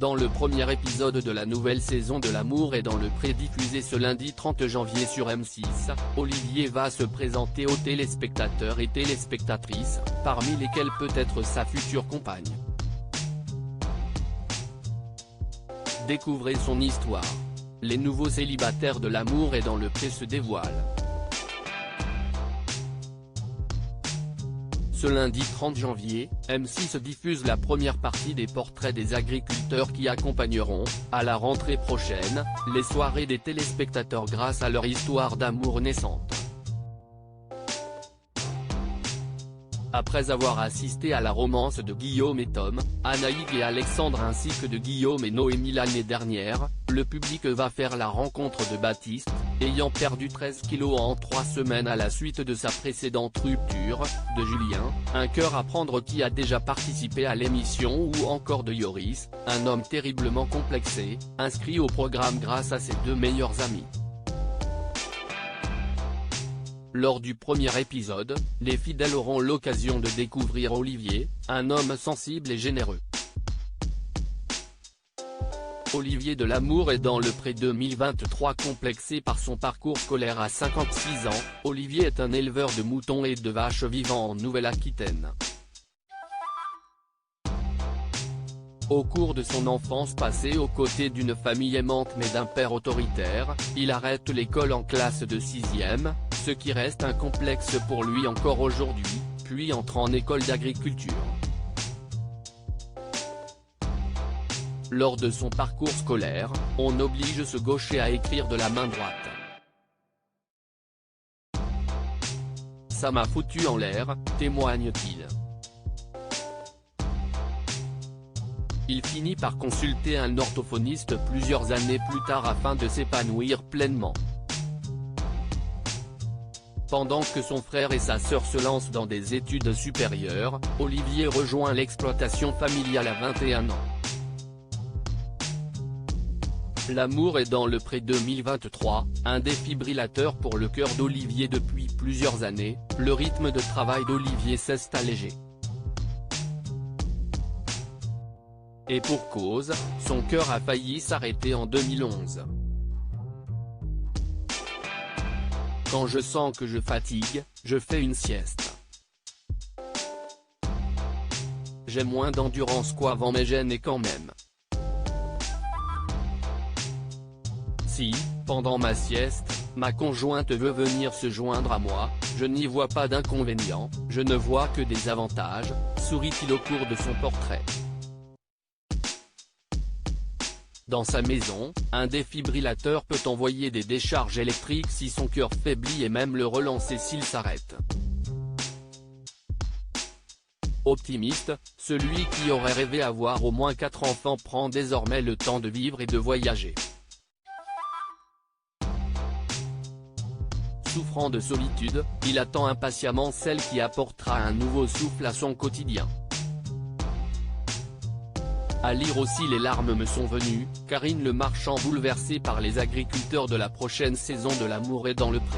Dans le premier épisode de la nouvelle saison de L'amour est dans le pré diffusé ce lundi 30 janvier sur M6, Olivier va se présenter aux téléspectateurs et téléspectatrices, parmi lesquels peut être sa future compagne. Découvrez son histoire. Les nouveaux célibataires de L'amour est dans le pré se dévoilent. Ce lundi 30 janvier, M6 diffuse la première partie des portraits des agriculteurs qui accompagneront, à la rentrée prochaine, les soirées des téléspectateurs grâce à leur histoire d'amour naissante. Après avoir assisté à la romance de Guillaume et Tom, Anaïg et Alexandre ainsi que de Guillaume et Noémie l'année dernière, le public va faire la rencontre de Baptiste, ayant perdu 13 kilos en 3 semaines à la suite de sa précédente rupture, de Julien, un cœur à prendre qui a déjà participé à l'émission ou encore de Yoris, un homme terriblement complexé, inscrit au programme grâce à ses deux meilleurs amis. Lors du premier épisode, les fidèles auront l'occasion de découvrir Olivier, un homme sensible et généreux. Olivier de L'amour est dans le pré 2023 complexé par son parcours scolaire à 56 ans, Olivier est un éleveur de moutons et de vaches vivant en Nouvelle-Aquitaine. Au cours de son enfance passée aux côtés d'une famille aimante mais d'un père autoritaire, il arrête l'école en classe de 6e, ce qui reste un complexe pour lui encore aujourd'hui, puis entre en école d'agriculture. Lors de son parcours scolaire, on oblige ce gaucher à écrire de la main droite. Ça m'a foutu en l'air, témoigne-t-il. Il finit par consulter un orthophoniste plusieurs années plus tard afin de s'épanouir pleinement. Pendant que son frère et sa sœur se lancent dans des études supérieures, Olivier rejoint l'exploitation familiale à 21 ans. L'amour est dans le pré 2023, un défibrillateur pour le cœur d'Olivier depuis plusieurs années, le rythme de travail d'Olivier s'est allégé. Et pour cause, son cœur a failli s'arrêter en 2011. Quand je sens que je fatigue, je fais une sieste. J'ai moins d'endurance qu'avant mais j'en ai quand même. Si, pendant ma sieste, ma conjointe veut venir se joindre à moi, je n'y vois pas d'inconvénient, je ne vois que des avantages, sourit-il au cours de son portrait. Dans sa maison, un défibrillateur peut envoyer des décharges électriques si son cœur faiblit et même le relancer s'il s'arrête. Optimiste, celui qui aurait rêvé avoir au moins 4 enfants prend désormais le temps de vivre et de voyager. Souffrant de solitude, il attend impatiemment celle qui apportera un nouveau souffle à son quotidien. À lire aussi Les larmes me sont venues, Karine Le Marchand bouleversée par les agriculteurs de la prochaine saison de L'amour est dans le pré.